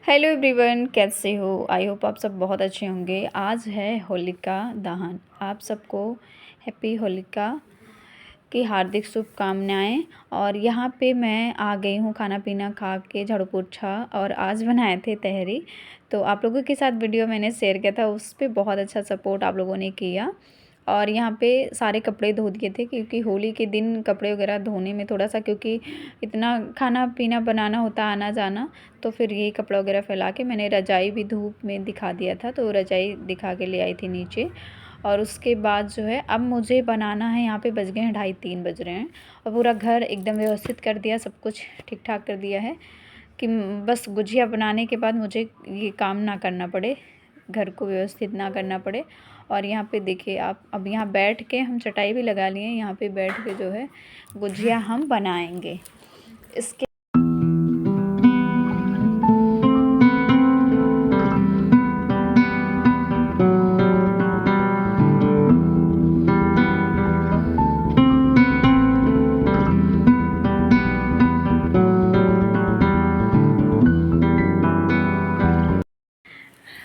Hello everyone, कैसे हो? I hope आप सब बहुत अच्छे होंगे। आज है होलिका दहन। आप सबको हैप्पी होलिका की हार्दिक शुभकामनाएं। और यहाँ पे मैं आ गई हूँ खाना पीना खा के, झाड़ू पोछा, और आज बनाए थे तहरी। तो आप लोगों के साथ वीडियो मैंने शेयर किया था, उस पर बहुत अच्छा सपोर्ट आप लोगों ने किया। और यहाँ पे सारे कपड़े धो दिए थे क्योंकि होली के दिन कपड़े वगैरह धोने में थोड़ा सा, क्योंकि इतना खाना पीना बनाना होता आना जाना, तो फिर ये कपड़ा वगैरह फैला के मैंने रजाई भी धूप में दिखा दिया था, तो रजाई दिखा के ले आई थी नीचे। और उसके बाद जो है अब मुझे बनाना है। यहाँ पे बज गए हैं 2:30-3 बज रहे हैं, और पूरा घर एकदम व्यवस्थित कर दिया, सब कुछ ठीक ठाक कर दिया है कि बस गुजिया बनाने के बाद मुझे ये काम ना करना पड़े, घर को व्यवस्थित ना करना पड़े। और यहाँ पे देखिए आप, अब यहाँ बैठ के हम चटाई भी लगा लिए हैं, यहाँ पे बैठ के जो है गुजिया हम बनाएंगे। इसके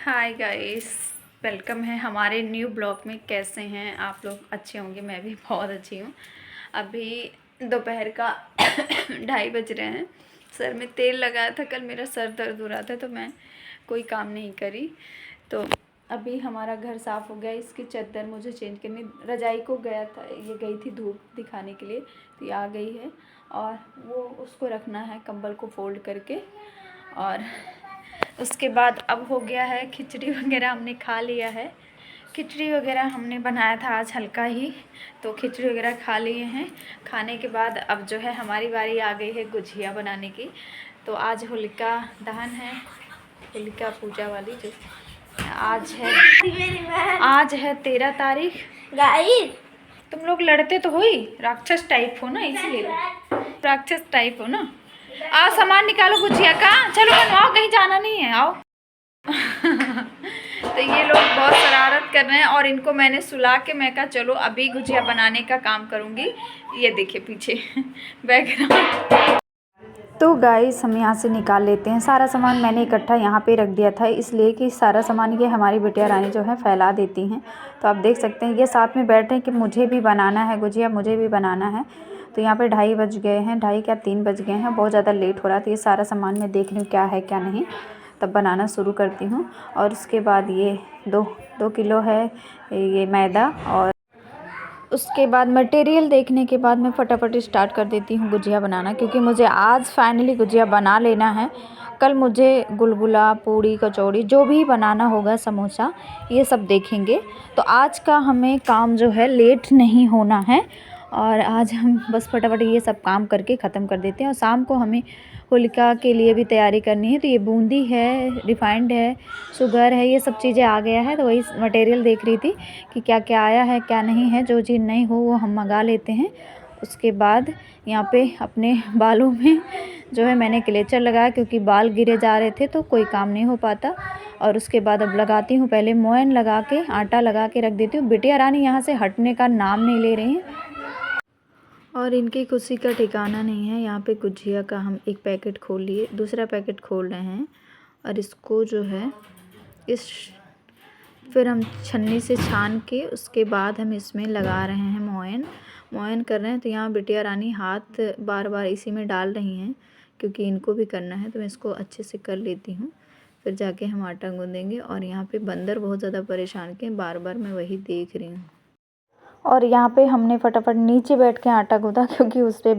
हाय गाइस, वेलकम है हमारे न्यू ब्लॉग में। कैसे हैं आप लोग? अच्छे होंगे, मैं भी बहुत अच्छी हूँ। अभी दोपहर का 2:30 बज रहे हैं। सर में तेल लगाया था, कल मेरा सर दर्द हो रहा था तो मैं कोई काम नहीं करी। तो अभी हमारा घर साफ़ हो गया। इसकी चादर मुझे चेंज करनी, रजाई को गया था, ये गई थी धूप दिखाने के लिए, तो ये आ गई है और वो उसको रखना है कंबल को फोल्ड करके। और उसके बाद अब हो गया है, खिचड़ी वगैरह हमने खा लिया है। खिचड़ी वगैरह हमने बनाया था आज हल्का ही, तो खिचड़ी वगैरह खा लिए हैं। खाने के बाद अब जो है हमारी बारी आ गई है गुजिया बनाने की। तो आज होलिका दहन है, होलिका पूजा वाली, जो आज है 13 तारीख। गाइस तुम लोग लड़ते तो हो ही, राक्षस टाइप हो ना, इसीलिए राक्षस टाइप हो ना। आओ सामान निकालो गुजिया का, चलो बनवाओ, कहीं जाना नहीं है, आओ। तो ये लोग बहुत शरारत कर रहे हैं और इनको मैंने सुला के मैं कहा चलो अभी गुजिया बनाने का काम करूँगी। ये देखिए पीछे बैकग्राउंड। तो गाइस हम यहाँ से निकाल लेते हैं सारा सामान। मैंने इकट्ठा यहाँ पे रख दिया था, इसलिए कि सारा सामान ये हमारी बिटिया रानी जो है फैला देती हैं। तो आप देख सकते हैं ये साथ में बैठ रहे हैं कि मुझे भी बनाना है गुजिया, मुझे भी बनाना है। तो यहाँ पे 2:30 बज गए हैं, 2:30 क्या 3 बज गए हैं, बहुत ज़्यादा लेट हो रहा था। ये सारा सामान मैं देख रही हूँ क्या है क्या नहीं, तब बनाना शुरू करती हूँ। और उसके बाद ये 2 किलो है ये मैदा। और उसके बाद मटेरियल देखने के बाद मैं फटाफट स्टार्ट कर देती हूँ गुजिया बनाना, क्योंकि मुझे आज फाइनली गुजिया बना लेना है। कल मुझे गुलगुला, पूड़ी, कचौड़ी जो भी बनाना होगा, समोसा, ये सब देखेंगे। तो आज का हमें काम जो है लेट नहीं होना है, और आज हम बस फटाफट ये सब काम करके ख़त्म कर देते हैं। और शाम को हमें होलिका के लिए भी तैयारी करनी है। तो ये बूंदी है, रिफाइंड है, शुगर है, ये सब चीज़ें आ गया है। तो वही मटेरियल देख रही थी कि क्या क्या आया है क्या नहीं है। जो चीज़ नहीं हो वो हम मंगा लेते हैं। उसके बाद यहाँ पे अपने बालों में जो है मैंने क्लेचर लगाया, क्योंकि बाल गिरे जा रहे थे तो कोई काम नहीं हो पाता। और उसके बाद अब लगाती हूँ, पहले मोयन लगा के आटा लगा के रख देती हूँ। बिटिया रानी यहाँ से हटने का नाम नहीं ले रही हैं और इनकी खुशी का ठिकाना नहीं है। यहाँ पे गुजिया का हम एक पैकेट खोल लिए, दूसरा पैकेट खोल रहे हैं, और इसको जो है फिर हम छन्नी से छान के उसके बाद हम इसमें लगा रहे हैं मोयन कर रहे हैं। तो यहाँ बिटिया रानी हाथ बार बार इसी में डाल रही हैं, क्योंकि इनको भी करना है। तो मैं इसको अच्छे से कर लेती हूँ, फिर जाके हम आटा गूँदेंगे। और यहाँ पे बंदर बहुत ज़्यादा परेशान किए, बार बार मैं वही देख रही हूँ। और यहाँ पे हमने फटाफट नीचे बैठ के आटा गूँधा, क्योंकि उस पर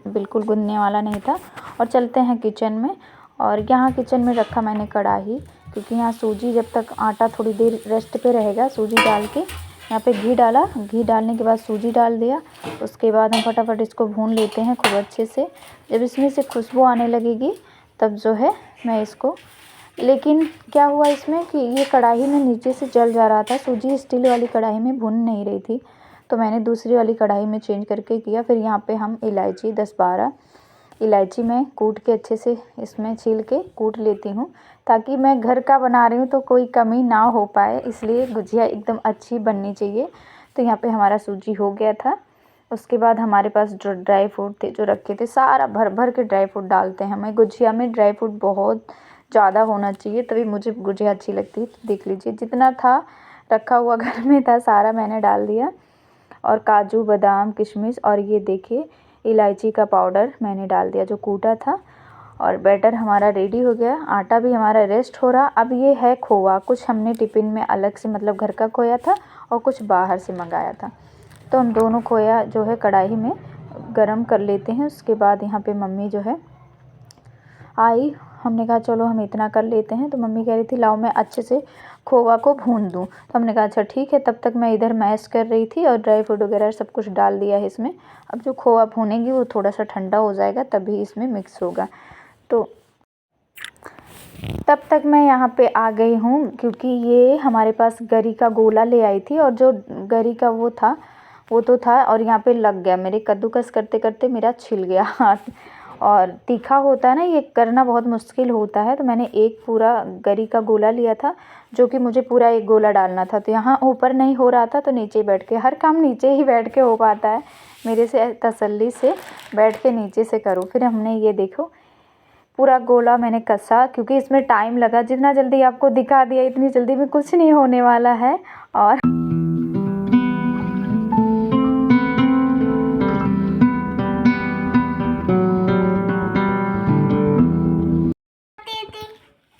बिल्कुल गूँधने वाला नहीं था। और चलते हैं किचन में। और यहाँ किचन में रखा मैंने कढ़ाई, क्योंकि यहाँ सूजी, जब तक आटा थोड़ी देर रेस्ट पे रहेगा, सूजी डाल के यहाँ पे घी डाला, घी डालने के बाद सूजी डाल दिया। उसके बाद हम फटाफट इसको भून लेते हैं खूब अच्छे से। जब इसमें से खुशबू आने लगेगी तब जो है मैं इसको, लेकिन क्या हुआ इसमें कि ये कढ़ाई में नीचे से जल जा रहा था, सूजी स्टील वाली कढ़ाई में भुन नहीं रही थी, तो मैंने दूसरी वाली कढ़ाई में चेंज करके किया। फिर यहाँ पे हम इलायची 10-12 इलायची में कूट के अच्छे से इसमें छील के कूट लेती हूँ, ताकि मैं घर का बना रही हूँ तो कोई कमी ना हो पाए, इसलिए गुजिया एकदम अच्छी बननी चाहिए। तो यहाँ पे हमारा सूजी हो गया था। उसके बाद हमारे पास जो ड्राई फ्रूट थे जो रखे थे, सारा भर भर के ड्राई फ्रूट डालते हैं। हमें गुजिया में ड्राई फ्रूट बहुत ज़्यादा होना चाहिए तभी मुझे गुजिया अच्छी लगती है। तो देख लीजिए जितना था रखा हुआ घर में था सारा मैंने डाल दिया, और काजू बादाम किशमिश और ये देखिए इलायची का पाउडर मैंने डाल दिया जो कूटा था। और बैटर हमारा रेडी हो गया, आटा भी हमारा रेस्ट हो रहा। अब ये है खोवा, कुछ हमने टिफ़िन में अलग से मतलब घर का खोया था और कुछ बाहर से मंगाया था। तो हम दोनों खोया जो है कढ़ाई में गरम कर लेते हैं। उसके बाद यहाँ पे मम्मी जो है आई, हमने कहा चलो हम इतना कर लेते हैं। तो मम्मी कह रही थी लाओ मैं अच्छे से खोवा को भून दूँ। तो हमने कहा अच्छा ठीक है। तब तक मैं इधर मैश कर रही थी और ड्राई फ्रूट वगैरह सब कुछ डाल दिया है इसमें। अब जो खोवा भूनेंगी वो थोड़ा सा ठंडा हो जाएगा तभी इसमें मिक्स होगा। तो तब तक मैं यहाँ पे आ गई हूँ क्योंकि ये हमारे पास गरी का गोला ले आई थी और जो गरी का वो था वो तो था और यहाँ पे लग गया, मेरे कद्दूकस करते करते मेरा छिल गया हाथ। और तीखा होता है ना, ये करना बहुत मुश्किल होता है। तो मैंने एक पूरा गरी का गोला लिया था जो कि मुझे पूरा एक गोला डालना था। तो यहाँ ऊपर नहीं हो रहा था तो नीचे बैठ के, हर काम नीचे ही बैठ के हो पाता है मेरे से, तसल्ली से बैठ के नीचे से करूँ। फिर हमने ये देखो पूरा गोला मैंने कसा क्योंकि इसमें टाइम लगा। जितना जल्दी आपको दिखा दिया इतनी जल्दी में कुछ नहीं होने वाला है। और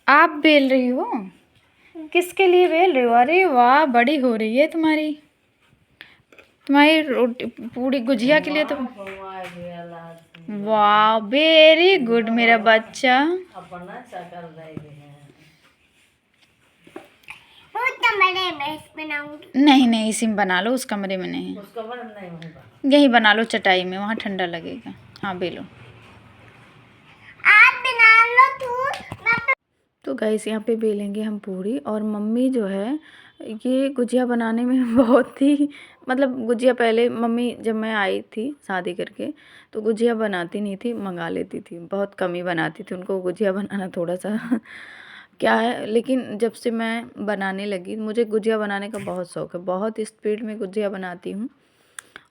आप बेल रही हो? किसके लिए बेल रही हो? अरे वाह, बड़ी हो रही है तुम्हारी रोटी पूरी गुजिया के लिए। तो वाह वेरी गुड मेरा बच्चा। नहीं नहीं इसी में बना लो, उस कमरे में नहीं, यही बना लो चटाई में, वहाँ ठंडा लगेगा। हाँ बेलो। आप बना लो। तो गाइस यहाँ पे बेलेंगे हम पूरी। और मम्मी जो है ये गुजिया बनाने में बहुत ही मतलब गुजिया पहले मम्मी जब मैं आई थी शादी करके तो गुजिया बनाती नहीं थी, मंगा लेती थी, बहुत कम ही बनाती थी। उनको गुजिया बनाना थोड़ा सा क्या है, लेकिन जब से मैं बनाने लगी मुझे गुजिया बनाने का बहुत शौक़ है। बहुत स्पीड में गुजिया बनाती हूँ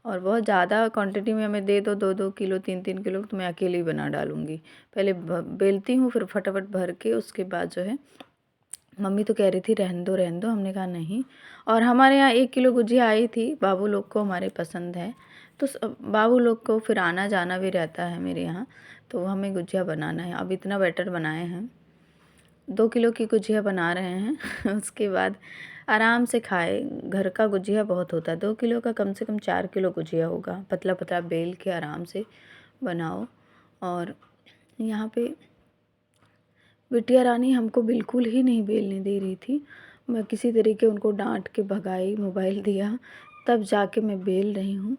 और बहुत ज़्यादा क्वांटिटी में हमें दे दो 2-2 किलो 3-3 किलो तो मैं अकेले ही बना डालूँगी। पहले बेलती हूँ फिर फटाफट भर के उसके बाद जो है मम्मी तो कह रही थी रहने दो, हमने कहा नहीं। और हमारे यहाँ 1 किलो गुजिया आई थी, बाबू लोग को हमारे पसंद है तो बाबू लोग को फिर आना जाना भी रहता है मेरे यहाँ, तो हमें गुजिया बनाना है। अब इतना बैटर बनाए हैं, 2 किलो की गुजिया बना रहे हैं उसके बाद आराम से खाए। घर का गुजिया बहुत होता है, 2 किलो का कम से कम 4 किलो गुजिया होगा। पतला पतला बेल के आराम से बनाओ। और यहाँ पे बिटिया रानी हमको बिल्कुल ही नहीं बेलने दे रही थी। मैं किसी तरीके उनको डांट के भगाई, मोबाइल दिया, तब जाके मैं बेल रही हूँ।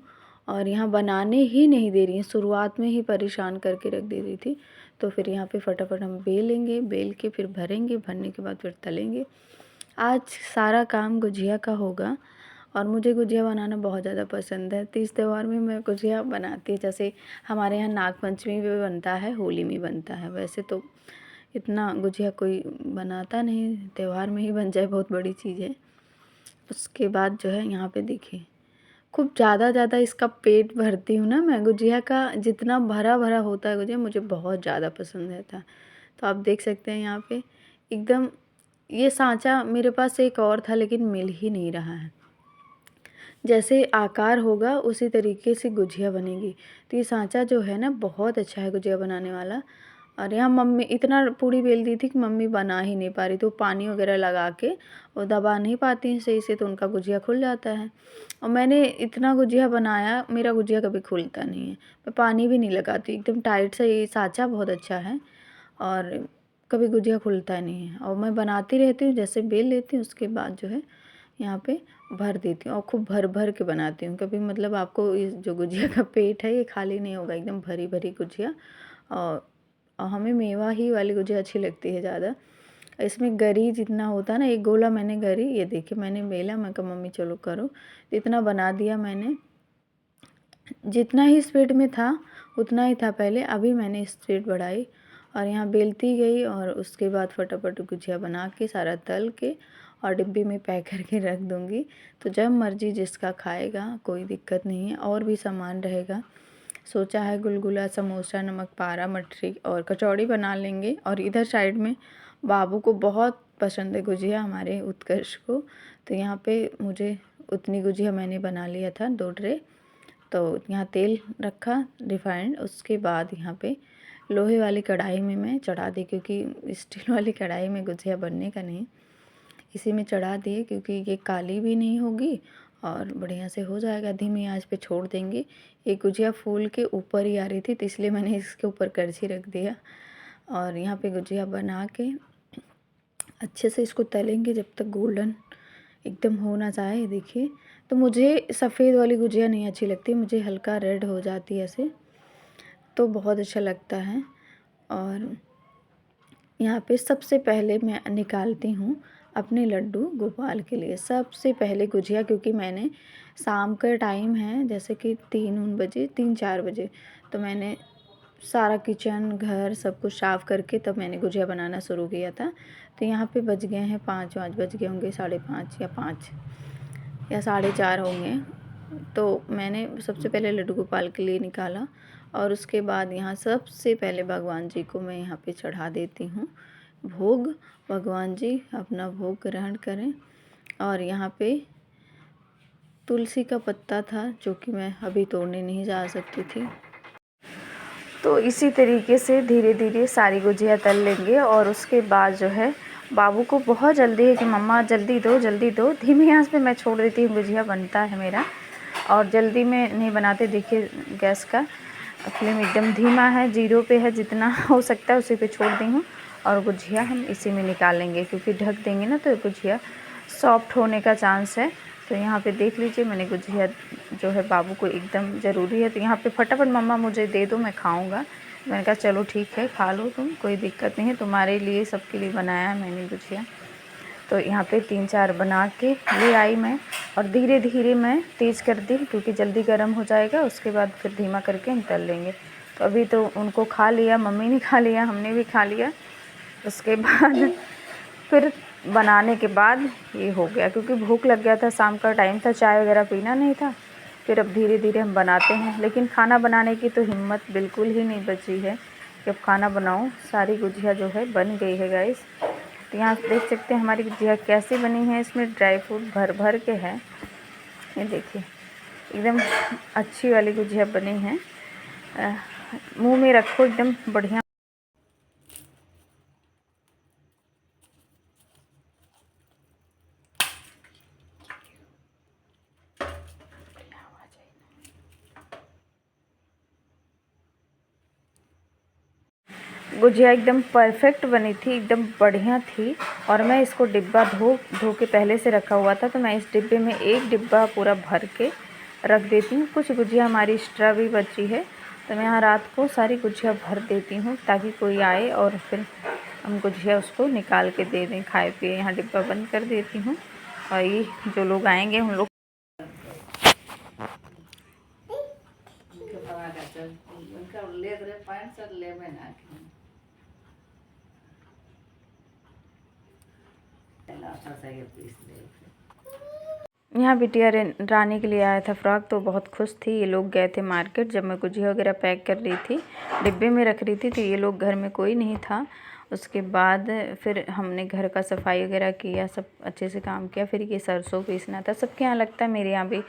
और यहाँ बनाने ही नहीं दे रही हैं, शुरुआत में ही परेशान करके रख दे रही थी। तो फिर यहाँ पे फटाफट हम बेलेंगे, बेल के फिर भरेंगे, भरने के बाद फिर तलेंगे। आज सारा काम गुजिया का होगा और मुझे गुजिया बनाना बहुत ज़्यादा पसंद है। तीज त्यौहार में मैं गुजिया बनाती, जैसे हमारे यहाँ नागपंचमी में बनता है, होली में बनता है। वैसे तो इतना गुजिया कोई बनाता नहीं, त्यौहार में ही बन जाए बहुत बड़ी चीज़ है। उसके बाद जो है यहाँ पे देखिए खूब ज़्यादा इसका पेट भरती हूँ ना मैं। गुजिया का जितना भरा भरा होता है गुजिया मुझे बहुत ज़्यादा पसंद रहता। तो आप देख सकते हैं यहाँ पे एकदम ये सांचा मेरे पास एक और था लेकिन मिल ही नहीं रहा है। जैसे आकार होगा उसी तरीके से गुजिया बनेगी। तो ये सांचा जो है ना बहुत अच्छा है गुजिया बनाने वाला। और यहाँ मम्मी इतना पूरी बेल दी थी कि मम्मी बना ही नहीं पा रही, तो पानी वगैरह लगा के वो दबा नहीं पाती हैं सही से, तो उनका गुजिया खुल जाता है। और मैंने इतना गुजिया बनाया, मेरा गुजिया कभी खुलता नहीं है। मैं पानी भी नहीं लगाती, एकदम टाइट से। ये सांचा बहुत अच्छा है और कभी गुजिया खुलता नहीं है। और मैं बनाती रहती हूँ, जैसे बेल लेती हूँ उसके बाद जो है यहाँ पे भर देती हूँ और खूब भर भर के बनाती हूँ। कभी मतलब आपको इस जो गुजिया का पेट है ये खाली नहीं होगा, एकदम भरी भरी गुजिया। और हमें मेवा ही वाली गुजिया अच्छी लगती है ज़्यादा। इसमें गरी जितना होता है ना, एक गोला मैंने गरी ये देखिए मैंने बेला, मैं कहा मम्मी चलो करो, इतना बना दिया मैंने। जितना ही स्पीड में था उतना ही था पहले, अभी मैंने स्पीड बढ़ाई और यहाँ बेलती गई। और उसके बाद फटाफट गुजिया बना के सारा तल के और डिब्बी में पैक करके रख दूँगी। तो जब मर्जी जिसका खाएगा कोई दिक्कत नहीं है। और भी सामान रहेगा, सोचा है गुलगुला, समोसा, नमक पारा, मठरी और कचौड़ी बना लेंगे। और इधर साइड में बाबू को बहुत पसंद है गुजिया, हमारे उत्कर्ष को। तो यहाँ पे मुझे उतनी गुजिया मैंने बना लिया था 2 ट्रे। तो यहाँ तेल रखा रिफाइंड, उसके बाद यहाँ पे लोहे वाली कढ़ाई में मैं चढ़ा दी, क्योंकि स्टील वाली कढ़ाई में गुजिया बनने का नहीं, इसी में चढ़ा दिए क्योंकि ये काली भी नहीं होगी और बढ़िया से हो जाएगा। धीमी आंच पे छोड़ देंगे। ये गुजिया फूल के ऊपर ही आ रही थी, तो इसलिए मैंने इसके ऊपर कड़छी रख दिया। और यहाँ पे गुजिया बना के अच्छे से इसको तलेंगे जब तक गोल्डन एकदम हो ना जाए। देखिए, तो मुझे सफ़ेद वाली गुजिया नहीं अच्छी लगती, मुझे हल्का रेड हो जाती है ऐसे, तो बहुत अच्छा लगता है। और यहाँ पे सबसे पहले मैं निकालती हूँ अपने लड्डू गोपाल के लिए। सबसे पहले गुजिया, क्योंकि मैंने शाम का टाइम है जैसे कि 3-4 बजे, तो मैंने सारा किचन घर सब कुछ साफ़ करके तब मैंने गुजिया बनाना शुरू किया था। तो यहाँ पे बज गए हैं 5 बज गए होंगे, 5:30 या 5 या 4:30 होंगे। तो मैंने सबसे पहले लड्डू गोपाल के लिए निकाला और उसके बाद यहाँ सबसे पहले भगवान जी को मैं यहाँ पे चढ़ा देती हूँ भोग। भगवान जी अपना भोग ग्रहण करें। और यहाँ पे तुलसी का पत्ता था जो कि मैं अभी तोड़ने नहीं जा सकती थी। तो इसी तरीके से धीरे धीरे सारी गुजिया तल लेंगे। और उसके बाद जो है बाबू को बहुत जल्दी है कि मम्मा जल्दी दो जल्दी दो। धीमी आंच पे मैं छोड़ देती हूँ, गुजिया बनता है मेरा, और जल्दी में नहीं बनाते। देखिए गैस का फ्लेम एकदम धीमा है, 0 पे है, जितना हो सकता है उसी पे छोड़ दी हूँ। और गुजिया हम इसी में निकालेंगे, क्योंकि ढक देंगे ना तो गुजिया सॉफ्ट होने का चांस है। तो यहाँ पे देख लीजिए मैंने गुजिया जो है बाबू को एकदम ज़रूरी है, तो यहाँ पे फटाफट मम्मा मुझे दे दो मैं खाऊंगा। मैंने कहा चलो ठीक है खा लो तुम, कोई दिक्कत नहीं है, तुम्हारे लिए सबके लिए बनाया है मैंने गुजिया। तो यहाँ पे 3-4 बना के ले आई मैं, और धीरे धीरे मैं तेज़ कर दी क्योंकि जल्दी गर्म हो जाएगा, उसके बाद फिर धीमा करके हम तल लेंगे। तो अभी तो उनको खा लिया, मम्मी ने खा लिया, हमने भी खा लिया। उसके बाद फिर बनाने के बाद ये हो गया, क्योंकि भूख लग गया था, शाम का टाइम था, चाय वगैरह पीना नहीं था। फिर अब धीरे धीरे हम बनाते हैं, लेकिन खाना बनाने की तो हिम्मत बिल्कुल ही नहीं बची है कि अब खाना बनाऊं। सारी गुजिया जो है बन गई है गाइस। तो यहाँ देख सकते हैं हमारी गुजिया कैसी बनी है, इसमें ड्राई फ्रूट भर भर के है। ये देखिए एकदम अच्छी वाली गुजिया बनी है, मुँह में रखो एकदम बढ़िया। गुजिया एकदम परफेक्ट बनी थी, एकदम बढ़िया थी। और मैं इसको डिब्बा धो के पहले से रखा हुआ था, तो मैं इस डिब्बे में एक डिब्बा पूरा भर के रख देती हूँ। कुछ गुजिया हमारी एक्स्ट्रा भी बची है, तो मैं यहाँ रात को सारी गुजिया भर देती हूँ ताकि कोई आए और फिर हम गुजिया उसको निकाल के दे दें, खाए पिए। यहाँ डिब्बा बंद कर देती हूँ, और ये जो लोग आएंगे उन लोग यहाँ बिटिया रानी के लिए आया था फ्रॉक, तो बहुत खुश थी। ये लोग गए थे मार्केट, जब मैं गुजिया वगैरह पैक कर रही थी, डिब्बे में रख रही थी, तो ये लोग घर में कोई नहीं था। उसके बाद फिर हमने घर का सफाई वगैरह किया, सब अच्छे से काम किया। फिर ये सरसों पीसना था, सबके यहाँ लगता है, मेरे यहाँ भी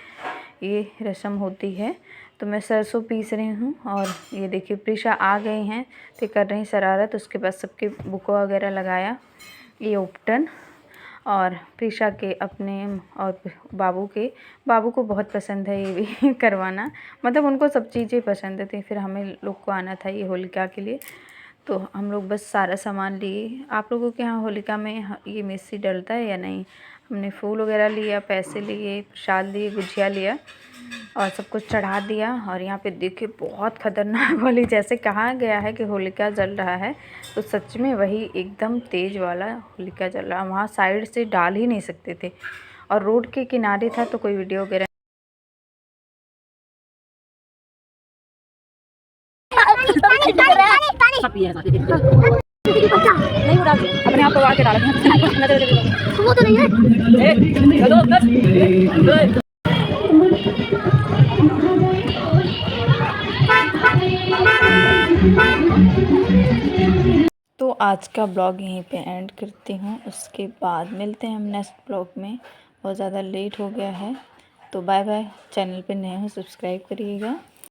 ये रस्म होती है। तो मैं सरसों पीस रही हूँ। और ये देखिए प्रीशा आ गई हैं, तो कर रही शरारत। उसके बाद सबके बुको वगैरह लगाया, ये उपटन, और प्रीशा के अपने और बाबू को बहुत पसंद है ये भी करवाना, मतलब उनको सब चीज़ें पसंद थी। फिर हमें लोग को आना था ये होलिका के लिए, तो हम लोग बस सारा सामान लिए। आप लोगों के यहाँ होलिका में ये मिस्सी डलता है या नहीं? हमने फूल वगैरह लिया, पैसे लिए, प्रसाद लिए, गुजिया लिया और सब कुछ चढ़ा दिया। और यहाँ पे देखिए बहुत ख़तरनाक वाली, जैसे कहा गया है कि होलिका जल रहा है, तो सच में वही एकदम तेज़ वाला होलिका जल रहा। वहाँ साइड से डाल ही नहीं सकते थे, और रोड के किनारे था, तो कोई वीडियो वगैरह अपने आप को आके डाला वो तो नहीं है। तो आज का ब्लॉग यहीं पे एंड करती हूँ, उसके बाद मिलते हैं हम नेक्स्ट ब्लॉग में। बहुत ज़्यादा लेट हो गया है, तो बाय बाय। चैनल पे नए हो सब्सक्राइब करिएगा।